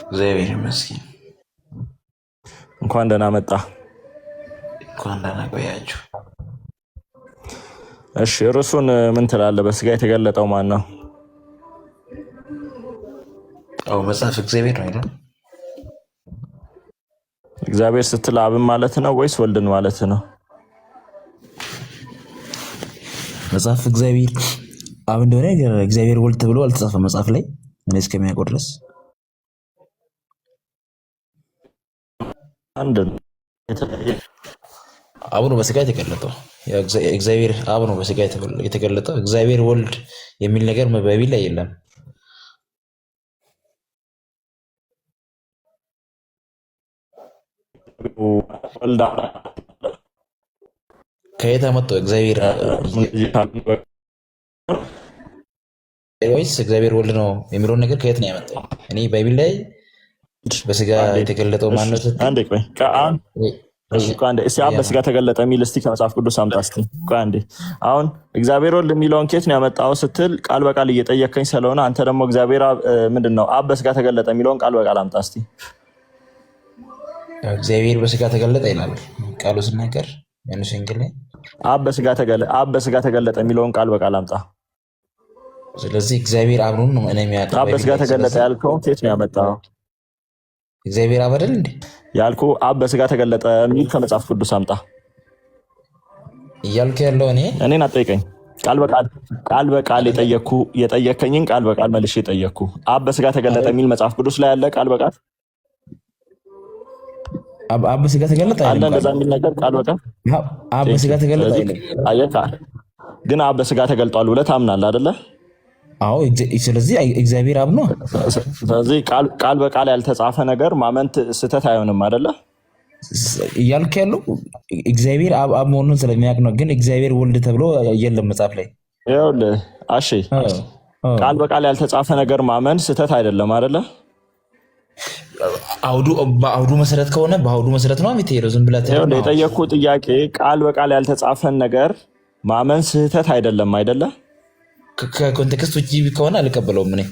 እግዚአብሔር ይመስገን። እንኳን ደህና መጣ። እንኳን ደህና ቆያችሁ። እሺ ርዕሱን ምን ትላለህ? በስጋ የተገለጠው ማን ነው? አዎ መጽሐፍ እግዚአብሔር ነው አይደል? እግዚአብሔር ስትል አብን ማለት ነው ወይስ ወልድን ማለት ነው? መጽሐፍ እግዚአብሔር አብ እንደሆነ እግዚአብሔር ወልድ ተብሎ አልተጻፈም መጽሐፍ ላይ እኔ እስከሚያውቀው ድረስ። አንድ አብ ነው በስጋ የተገለጠው። እግዚአብሔር አብ ነው በስጋ የተገለጠው። እግዚአብሔር ወልድ የሚል ነገር በባይብል ላይ የለም። ከየት አመጣው? እግዚአብሔር ወይስ እግዚአብሔር ወልድ ነው የሚለውን ነገር ከየት ነው ያመጣው? እኔ ባይብል ላይ በስጋ የተገለጠው ማነው? አብ በስጋ ተገለጠ የሚል እስቲ ከመጽሐፍ ቅዱስ አምጣ እስቲ። አንዴ አሁን እግዚአብሔር ወልድ የሚለውን ኬት ነው ያመጣው ስትል ቃል በቃል እየጠየከኝ ስለሆነ አንተ ደግሞ እግዚአብሔር ምንድን ነው አብ በስጋ ተገለጠ የሚለውን ቃል በቃል አምጣ እስቲ። እግዚአብሔር በስጋ ተገለጠ ይላል ቃሉ ሲናገር ዮሐንስ ወንጌል ላይ አብ በስጋ ተገለጠ የሚለውን ቃል በቃል አምጣ። ስለዚህ እግዚአብሔር አብ ነው እኔ የሚያውቀው። አብ በስጋ ተገለጠ ያልከውን ኬት ነው ያመጣው? እግዚአብሔር አብ አይደል እንዴ ያልኩ? አብ በስጋ ተገለጠ የሚል ከመጽሐፍ ቅዱስ አምጣ እያልኩ ያለው እኔን አትጠይቀኝ። ቃል በቃል የጠየከኝን ቃል በቃል መልሼ የጠየቅኩ። አብ በስጋ ተገለጠ የሚል መጽሐፍ ቅዱስ ላይ ያለ ቃል በቃል አብ በስጋ ተገለጠ አለ እንደዛ የሚል ነገር ቃል በቃል አብ በስጋ ተገለጠ አይደል? ግን አብ በስጋ ተገልጧል ብለህ ታምናለህ አይደለ? አዎ። ስለዚህ እግዚአብሔር አብ ነው። ስለዚህ ቃል በቃል ያልተጻፈ ነገር ማመን ስህተት አይሆንም አይደለ? እያልኩ ያለው እግዚአብሔር አብ መሆኑን ስለሚያውቅ ነው። ግን እግዚአብሔር ወልድ ተብሎ የለም መጽሐፍ ላይ። ይኸውልህ አሺ ቃል በቃል ያልተጻፈ ነገር ማመን ስህተት አይደለም አይደለ? በአውዱ መሰረት ከሆነ በአውዱ መሰረት ነው የምትሄደው። ዝም ብለህ የጠየቅኩህ ጥያቄ ቃል በቃል ያልተጻፈን ነገር ማመን ስህተት አይደለም አይደለ? ከኮንቴክስት ውጭ ከሆነ አልቀበለውም እኔ።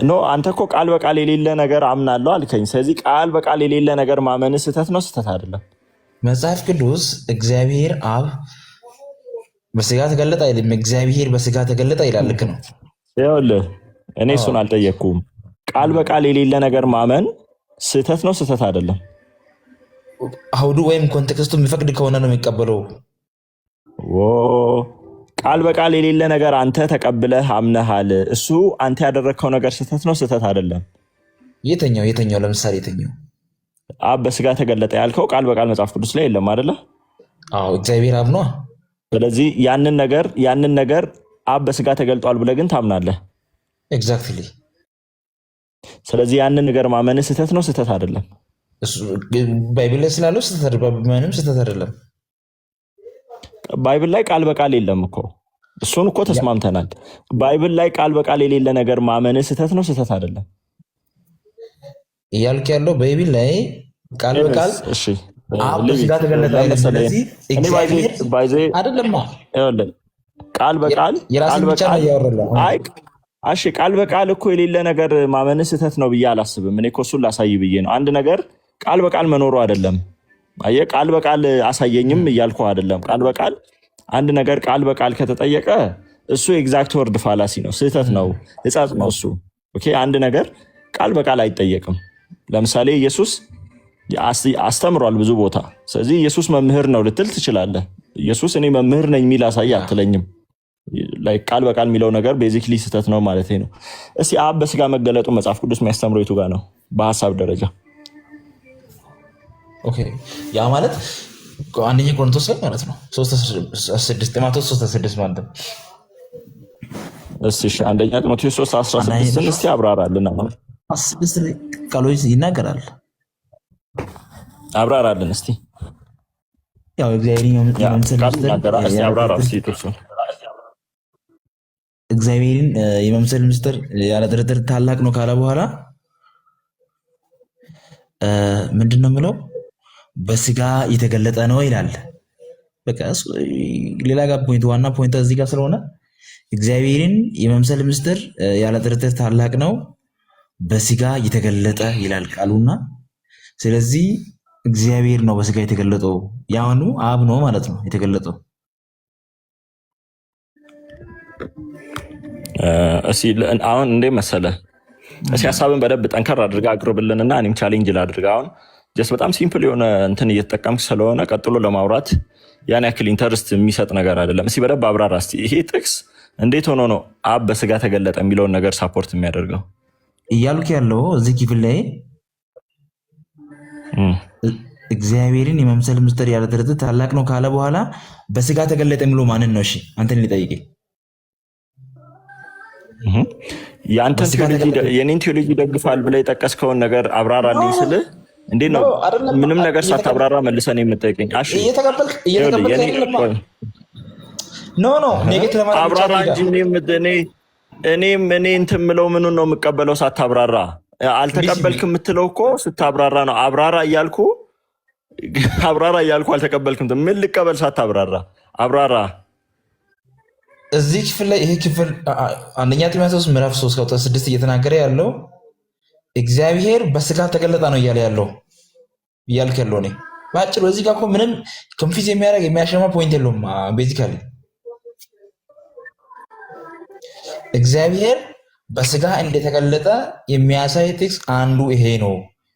ኖ አንተ እኮ ቃል በቃል የሌለ ነገር አምናለሁ አልከኝ። ስለዚህ ቃል በቃል የሌለ ነገር ማመን ስህተት ነው? ስህተት አይደለም። መጽሐፍ ቅዱስ እግዚአብሔር አብ በስጋ ተገለጠ አይልም። እግዚአብሔር በስጋ ተገለጠ ይላል። ልክ ነው። ይኸውልህ እኔ እሱን አልጠየቅኩም። ቃል በቃል የሌለ ነገር ማመን ስህተት ነው? ስህተት አይደለም። አውዱ ወይም ኮንቴክስቱ የሚፈቅድ ከሆነ ነው የሚቀበለው። ቃል በቃል የሌለ ነገር አንተ ተቀብለህ አምነሃል። እሱ አንተ ያደረግከው ነገር ስህተት ነው? ስህተት አይደለም። የተኛው ለምሳሌ የተኛው አብ በስጋ ተገለጠ ያልከው ቃል በቃል መጽሐፍ ቅዱስ ላይ የለም አይደለ? አዎ እግዚአብሔር አብ ነው። ስለዚህ ያንን ነገር አብ በስጋ ተገልጧል ብለህ ግን ታምናለህ። ኤግዛክትሊ። ስለዚህ ያንን ነገር ማመን ስህተት ነው? ስህተት አይደለም። ባይብል ላይ ስላለው ምንም ስህተት አይደለም። ባይብል ላይ ቃል በቃል የለም እኮ እሱን እኮ ተስማምተናል። ባይብል ላይ ቃል በቃል የሌለ ነገር ማመን ስህተት ነው? ስህተት አይደለም እያልክ ያለው ባይብል ላይ ቃል በቃል አብ በስጋ ተገለጠ አይደለም። ቃል በቃል እኮ የሌለ ነገር ማመን ስህተት ነው ብዬ አላስብም። እኔ እኮ እሱን ላሳይ ብዬ ነው። አንድ ነገር ቃል በቃል መኖሩ አይደለም። አየህ ቃል በቃል አሳየኝም እያልኩ አይደለም። ቃል በቃል አንድ ነገር ቃል በቃል ከተጠየቀ እሱ ኤግዛክት ወርድ ፋላሲ ነው፣ ስህተት ነው፣ ሕጸጽ ነው እሱ። ኦኬ አንድ ነገር ቃል በቃል አይጠየቅም። ለምሳሌ ኢየሱስ አስተምሯል ብዙ ቦታ። ስለዚህ ኢየሱስ መምህር ነው ልትል ትችላለህ። ኢየሱስ እኔ መምህር ነኝ የሚል አሳይ አትለኝም። ቃል በቃል የሚለው ነገር ቤዚክሊ ስህተት ነው ማለት ነው። እስኪ አብ በስጋ መገለጡ መጽሐፍ ቅዱስ የሚያስተምረው የቱ ጋር ነው በሀሳብ ደረጃ? ያ ማለት አንደኛ ቆሮንቶስ ላይ ማለት ነው 3:6 ማለት ነው። እሺ አንደኛ ጢሞቴዎስ 3:16 እስቲ አብራራልን። 16 ላይ ቃሎች ይናገራል። አብራራልን እስቲ። ያው እግዚአብሔርን የመምሰል ምስጢር ያለ ጥርጥር ታላቅ ነው ካለ በኋላ ምንድን ነው የምለው? በስጋ የተገለጠ ነው ይላል። በቃ ሌላ ጋር ዋና ፖይንት እዚህ ጋር ስለሆነ እግዚአብሔርን የመምሰል ምስጢር ያለ ጥርጥር ታላቅ ነው፣ በስጋ የተገለጠ ይላል ቃሉና፣ ስለዚህ እግዚአብሔር ነው በስጋ የተገለጠው። ያኑ አብ ነው ማለት ነው የተገለጠው። አሁን እንዴ መሰለ እስኪ ሀሳብን በደንብ ጠንከር አድርጋ አቅርብልንና እኔም ቻሌንጅ ላድርግ። አሁን ጀስት በጣም ሲምፕል የሆነ እንትን እየተጠቀምክ ስለሆነ ቀጥሎ ለማውራት ያን ያክል ኢንተርስት የሚሰጥ ነገር አይደለም። እስኪ በደንብ አብራራ እስኪ። ይሄ ጥቅስ እንዴት ሆኖ ነው አብ በስጋ ተገለጠ የሚለውን ነገር ሳፖርት የሚያደርገው? እያልኩ ያለው እዚህ ክፍል ላይ እግዚአብሔርን የመምሰል ምስጢር ያለ ጥርጥር ታላቅ ነው ካለ በኋላ በስጋ ተገለጠ የሚለው ማንን ነው? እሺ አንተን ሊጠይቅ የኔን ቴዎሎጂ ይደግፋል ብለህ የጠቀስከውን ነገር አብራራልኝ ስልህ እንዴት ነው ምንም ነገር ሳታብራራ መልሰን የምጠይቀኝ? አብራራ እንጂ እኔም እንትን የምለው ምኑን ነው የምቀበለው ሳታብራራ? አልተቀበልክ የምትለው እኮ ስታብራራ ነው። አብራራ እያልኩ አልተቀበልክም። ምን ልቀበል ሳታብራራ? አብራራ። እዚህ ክፍል ላይ ይሄ ክፍል አንደኛ ጢሞቴዎስ ምዕራፍ 3 ቁጥር 6 እየተናገረ ያለው እግዚአብሔር በስጋ ተገለጠ ነው እያለ ያለው እያልክ ያለው እኔ በአጭሩ እዚህ ጋር እኮ ምንም ኮንፊዝ የሚያደርግ የሚያሸማ ፖይንት የለውም። ቤዚካሊ እግዚአብሔር በስጋ እንደተገለጠ የሚያሳይ ጥቅስ አንዱ ይሄ ነው።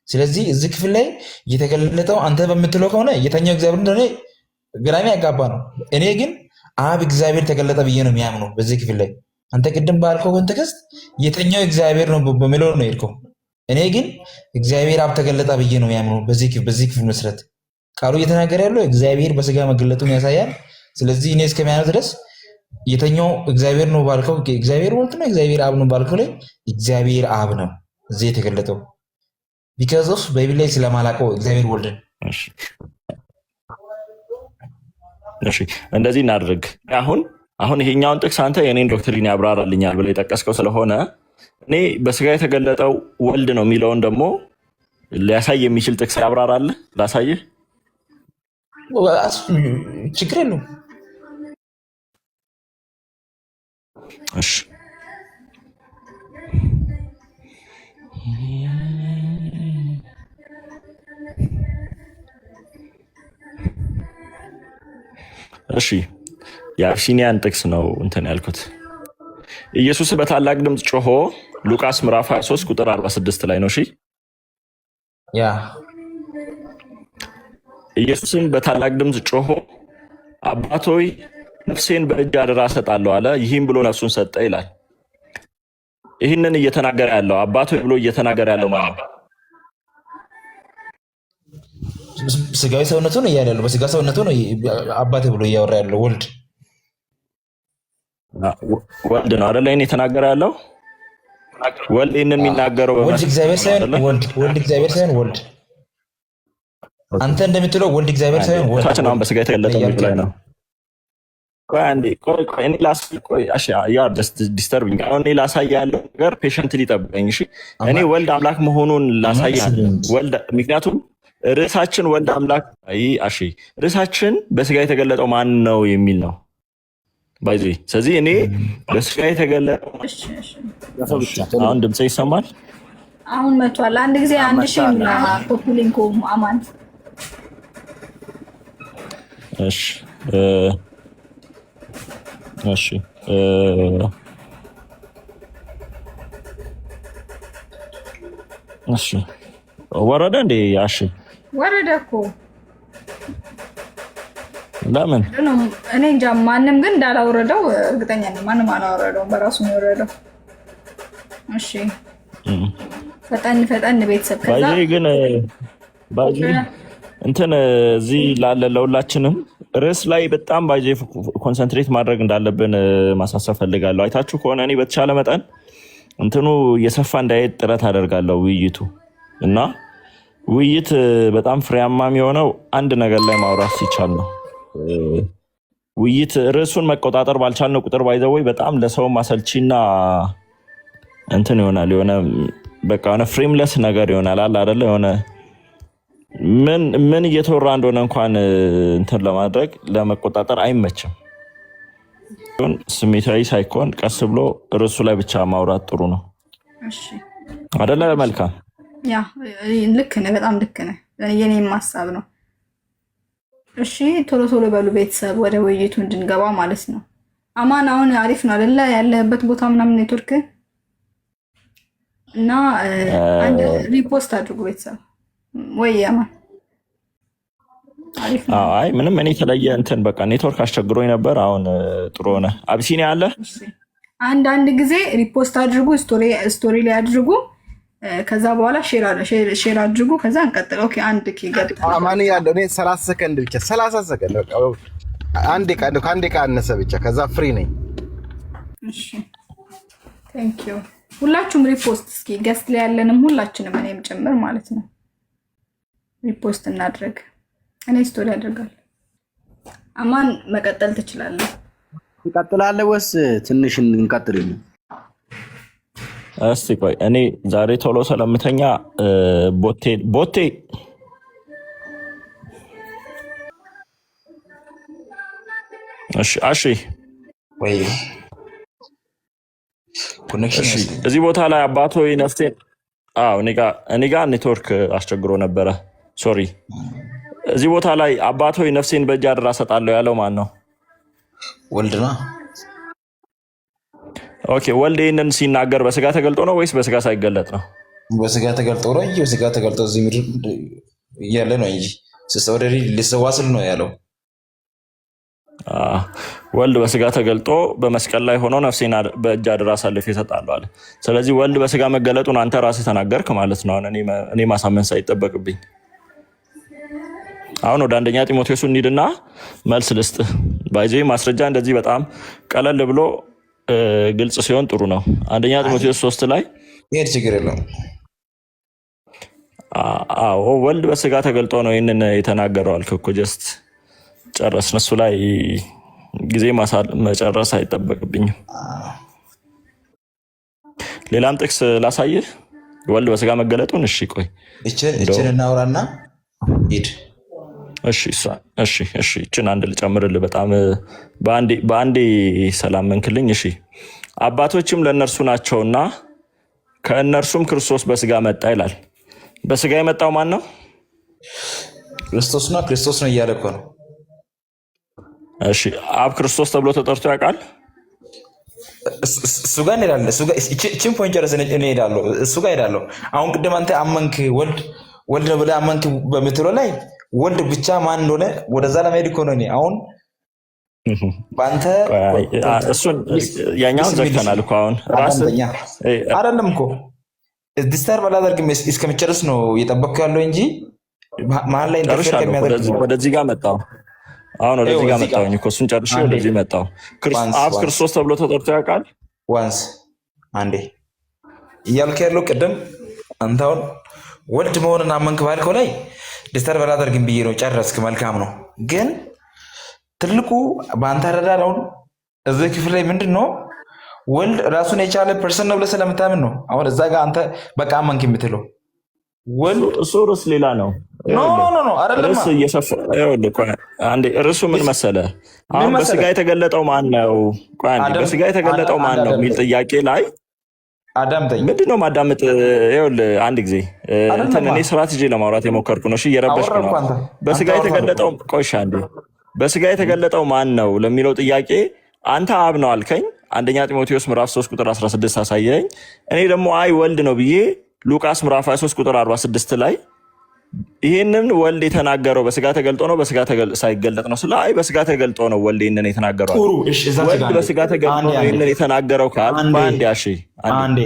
ስለዚህ እዚህ ክፍል ላይ የተገለጠው አንተ በምትለው ከሆነ የተኛው እግዚአብሔር እንደሆነ ግራሚ ያጋባ ነው። እኔ ግን አብ እግዚአብሔር ተገለጠ ብዬ ነው የሚያምነው። በዚህ ክፍል ላይ አንተ ቅድም ባልከው ኮንቴክስት የተኛው እግዚአብሔር ነው በሚለው ነው የሄድከው። እኔ ግን እግዚአብሔር አብ ተገለጠ ብዬ ነው የሚያምነው። በዚህ ክፍል መሰረት ቃሉ እየተናገረ ያለው እግዚአብሔር በስጋ መገለጡን ያሳያል። ስለዚህ እኔ እስከሚያነው ድረስ የተኛው እግዚአብሔር ነው ባልከው እግዚአብሔር ወልድ ነው እግዚአብሔር አብ ነው ባልከው ላይ እግዚአብሔር አብ ነው እዚህ የተገለጠው። ቢካዝ ኦፍ ባይብል ላይ ስለማላውቀው እግዚአብሔር ወልድን። እሺ እንደዚህ እናድርግ። አሁን ይሄኛውን ጥቅስ አንተ የኔን ዶክትሪን ያብራራልኛል ብለህ የጠቀስከው ስለሆነ እኔ በስጋ የተገለጠው ወልድ ነው የሚለውን ደግሞ ሊያሳይ የሚችል ጥቅስ ያብራራልህ ላሳይህ። ችግር የለውም። እሺ እሺ የአብሲኒያን ጥቅስ ነው እንትን ያልኩት። ኢየሱስ በታላቅ ድምፅ ጮሆ ሉቃስ ምዕራፍ 23 ቁጥር 46 ላይ ነው። እሺ ያ ኢየሱስም በታላቅ ድምፅ ጮሆ አባት ሆይ ነፍሴን በእጅ አደራ እሰጣለሁ አለ። ይህም ብሎ ነፍሱን ሰጠ ይላል። ይህንን እየተናገረ ያለው አባት ሆይ ብሎ እየተናገረ ያለው ማለት ነው ስጋዊ ሰውነቱ ነው እያለ ያለው። በስጋ ሰውነቱ ነው አባቴ ብሎ እያወራ ያለው ወልድ ነው አይደለ? ይህን የተናገረ ያለው ወልድ ይህንን የሚናገረው ወልድ እግዚአብሔር ሳይሆን ወልድ እግዚአብሔር ሳይሆን ወልድ አንተ እንደምትለው ወልድ እግዚአብሔር ሳይሆን ወልድ አሁን በስጋ የተገለጠ ላይ ነው። ዲስተርቢንግ አሁን እኔ ላሳይ ያለው ነገር ፔሸንትሊ ጠብቀኝ። እሺ እኔ ወልድ አምላክ መሆኑን ላሳይ ወልድ ምክንያቱም ርዕሳችን ወልድ አምላክ ርዕሳችን በስጋ የተገለጠው ማን ነው የሚል ነው ባይዚ። ስለዚህ እኔ በስጋ የተገለጠው አሁን ድምፅ ይሰማል። አሁን መጥቷል። አንድ ጊዜ 1000 ኮፒሊንኮ አማን። እሺ እሺ እሺ ወረደ እንዴ? እሺ ወረደ እኮ ለምን? እኔ እንጃ። ማንም ግን እንዳላወረደው እርግጠኛ ነኝ። ማንም አላወረደውም፣ በራሱ ነው የወረደው። እሺ ፈጠን ቤተሰብ። ከዛ ግን እንትን እዚህ ላለ ለሁላችንም ርዕስ ላይ በጣም ባይዜ ኮንሰንትሬት ማድረግ እንዳለብን ማሳሰብ ፈልጋለሁ። አይታችሁ ከሆነ እኔ በተቻለ መጠን እንትኑ እየሰፋ እንዳይሄድ ጥረት አደርጋለሁ ውይይቱ እና ውይይት በጣም ፍሬያማ የሚሆነው አንድ ነገር ላይ ማውራት ሲቻል ነው። ውይይት ርዕሱን መቆጣጠር ባልቻልነው ቁጥር ባይዘወይ በጣም ለሰው ማሰልቺና እንትን ይሆናል። የሆነ በቃ የሆነ ፍሬምለስ ነገር ይሆናል አለ አይደለ? የሆነ ምን እየተወራ እንደሆነ እንኳን እንትን ለማድረግ ለመቆጣጠር አይመችም። ስሜታዊ ሳይኮን ቀስ ብሎ ርዕሱ ላይ ብቻ ማውራት ጥሩ ነው። አይደለ? መልካም ያ ልክ ነህ፣ በጣም ልክ ነህ። የኔም ሀሳብ ነው። እሺ ቶሎ ቶሎ በሉ ቤተሰብ፣ ወደ ውይይቱ እንድንገባ ማለት ነው። አማን አሁን አሪፍ ነው አይደለ? ያለህበት ቦታ ምናምን ኔትወርክ እና አንድ ሪፖስት አድርጉ ቤተሰብ። ወይ አማን አሪፍ ነው። አይ ምንም እኔ የተለየ እንትን በቃ ኔትወርክ አስቸግሮኝ ነበር። አሁን ጥሩ ሆነ። አብሲኒያ አለ። አንድ ጊዜ ሪፖስት አድርጉ፣ ስቶሪ ላይ አድርጉ። ከዛ በኋላ ሼር አድርጉ። ከዛ እንቀጥል። ኦኬ አንድ ገብታ አማን ያለው እኔ 30 ሰከንድ ብቻ 30 ሰከንድ በቃ አንዴ ከአንዴ አነሰ ብቻ ከዛ ፍሪ ነኝ። እሺ ቴንክ ዩ። ሁላችሁም ሪፖስት እስኪ ገስት ላይ ያለንም ሁላችንም እኔም ጭምር ማለት ነው ሪፖስት እናድርግ። እኔ ስቶሪ አድርጋለሁ። አማን መቀጠል ትችላለህ። እንቀጥላለን ወይስ ትንሽ እንቀጥል? እስቲ ቆይ እኔ ዛሬ ቶሎ ስለምተኛ ቦቴ እሺ ወይ ኮኔክሽን እዚህ ቦታ ላይ አባቶ ነፍሴን እኔ ጋ ኔትወርክ አስቸግሮ ነበረ። ሶሪ። እዚህ ቦታ ላይ አባቶ ነፍሴን በእጅ አደራ እሰጣለሁ ያለው ማን ነው? ወልድ ነው። ኦኬ ወልድ ይህንን ሲናገር በስጋ ተገልጦ ነው ወይስ በስጋ ሳይገለጥ ነው? በስጋ ተገልጦ ነው እንጂ በስጋ ተገልጦ እዚህ ምድር እያለ ነው እንጂ ወደሪ ሊሰዋ ስል ነው ያለው። ወልድ በስጋ ተገልጦ በመስቀል ላይ ሆኖ ነፍሴን በእጅ አደራ አሳልፌ እሰጣለሁ አለ። ስለዚህ ወልድ በስጋ መገለጡን አንተ ራስህ ተናገርክ ማለት ነው። እኔ ማሳመን ሳይጠበቅብኝ አሁን ወደ አንደኛ ጢሞቴዎስ እንሂድና መልስ ልስጥ። ባይዜ ማስረጃ እንደዚህ በጣም ቀለል ብሎ ግልጽ ሲሆን ጥሩ ነው። አንደኛ ጢሞቴዎስ 3 ላይ ይሄ ችግር የለውም። ወልድ በስጋ ተገልጦ ነው ይህንን የተናገረው አልክ እኮ። ጀስት ጨረስን። እሱ ላይ ጊዜ መጨረስ አይጠበቅብኝም። ሌላም ጥቅስ ላሳይህ ወልድ በስጋ መገለጡን። እሺ ቆይ እችን እናውራና ሂድ። እሺ እችን አንድ ልጨምርልህ። በጣም በአንዴ ሰላም መንክልኝ። እሺ አባቶችም ለእነርሱ ናቸውና ከእነርሱም ክርስቶስ በስጋ መጣ ይላል። በስጋ የመጣው ማን ነው? ክርስቶስ ነው። ክርስቶስ ነው እያለ እኮ ነው። እሺ አብ ክርስቶስ ተብሎ ተጠርቶ ያውቃል? እሱ ጋር እንሄዳለን። እችን ፖይንት ጨረስን እንሄዳለሁ። እሱ ጋር እሄዳለሁ። አሁን ቅድም አንተ አመንክ ወልድ ነው ብለህ አመንክ በምትለው ላይ ወልድ ብቻ ማን እንደሆነ ወደዛ ለመሄድ እኮ ነው። እኔ አሁን በአንተ እሱን ያኛውን ዘግተናል እኮ አሁን አይደለም እኮ ዲስታር ባላደርግም እስከምጨርስ ነው እየጠበቅኩ ያለው እንጂ መሀል ላይ ወደዚህ ጋር መጣሁ። አሁን ወደዚህ ጋር መጣሁኝ እኮ እሱን ጨርሼ ወደዚህ መጣሁ። አብ ክርስቶስ ተብሎ ተጠርቶ ያውቃል? ዋንስ አንዴ እያልክ ያለው ቅድም አንተ አሁን ወልድ መሆንን አመንክ ባልከው ላይ ዲስታር ባላደርግም ብዬ ነው። ጨረስክ፣ መልካም ነው። ግን ትልቁ በአንተ አረዳድ አሁን እዚህ ክፍል ላይ ምንድን ነው ወልድ ራሱን የቻለ ፐርሰን ነው ብለህ ስለምታምን ነው። አሁን እዛ ጋር አንተ በቃ አመንክ የምትለው ወልድ እሱ ርዕስ ሌላ ነው። ርዕሱ ምን መሰለህ? አሁን በስጋ የተገለጠው ማን ነው? በስጋ የተገለጠው ማን ነው የሚል ጥያቄ ላይ አዳምጠኝ። ምንድን ነው ማዳመጥ? ይኸውልህ አንድ ጊዜ እኔ ስርዓት ይዤ ለማውራት የሞከርኩ ነው። እየረበሽኩ ነው። በስጋ የተገለጠው ቆይሻ እንዴ በስጋ የተገለጠው ማን ነው ለሚለው ጥያቄ አንተ አብ ነው አልከኝ። አንደኛ ጢሞቴዎስ ምዕራፍ 3 ቁጥር 16 አሳየኝ። እኔ ደግሞ አይ ወልድ ነው ብዬ ሉቃስ ምዕራፍ 23 ቁጥር 46 ላይ ይህንን ወልድ የተናገረው በስጋ ተገልጦ ነው በስጋ ሳይገለጥ ነው ስለ አይ በስጋ ተገልጦ ነው ወልድ ይህንን የተናገረው። ወልድ በስጋ ተገልጦ ነው ይህንን የተናገረው ካል በአንድ አንዴ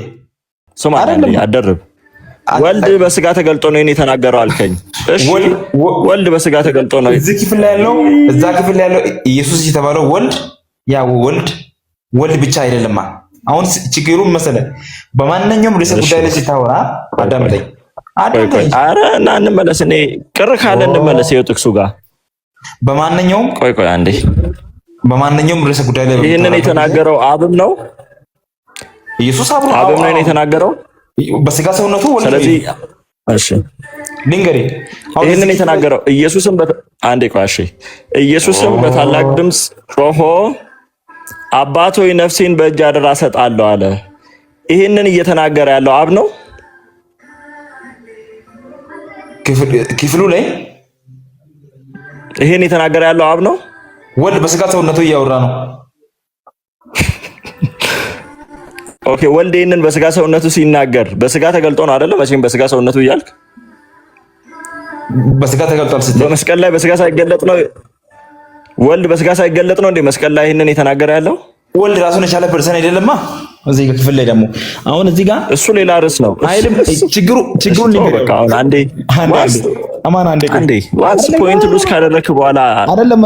ስማ አደርብ ወልድ በስጋ ተገልጦ ነው ይህን የተናገረው አልከኝ። እሺ ወልድ በስጋ ተገልጦ ነው እዚህ ክፍል ላይ ያለው እዛ ክፍል ላይ ያለው ኢየሱስ የተባለው ወልድ ያ ወልድ ብቻ አይደለማ። አሁን ችግሩ መሰለህ በማንኛውም ርዕሰ ጉዳይ ላይ ሲታወራ አዳምጠኝ። ኧረ እና እንመለስ። እኔ ቅር ካለ እንመለስ። ይኸው ጥቅሱ ጋር በማንኛውም ቆይ አንዴ በማንኛውም ርዕሰ ጉዳይ ላይ ይህንን የተናገረው አብም ነው ኢየሱስ አብም ነው የተናገረው በስጋ ሰውነቱ ወልድ። ስለዚህ እሺ ልንገርህ ይህንን የተናገረው ኢየሱስም አንዴ ቆይ እሺ ኢየሱስም በታላቅ ድምፅ ጮሆ አባት ሆይ ነፍሴን በእጅ አደራ እሰጣለሁ አለ። ይህንን እየተናገረ ያለው አብ ነው ክፍሉ ላይ ይሄን የተናገረ ያለው አብ ነው። ወልድ በስጋ ሰውነቱ እያወራ ነው። ኦኬ ወልድ ይህንን በስጋ ሰውነቱ ሲናገር በስጋ ተገልጦ ነው አይደለ? መቼም በስጋ ሰውነቱ እያልክ በስጋ ተገልጧል ስትል በመስቀል ላይ በስጋ ሳይገለጥ ነው ወልድ በስጋ ሳይገለጥ ነው እንዴ መስቀል ላይ ይህንን የተናገረ ያለው? ወልድ ራሱን የቻለ ፐርሰን አይደለማ። እዚህ ክፍል ላይ ደግሞ አሁን እዚህ ጋር እሱ ሌላ ርዕስ ነው አይልም። ችግሩን በቃ አሁን አንዴ አማን አንዴ ዋንስ ፖይንት ሉዝ ካደረክ በኋላ አይደለም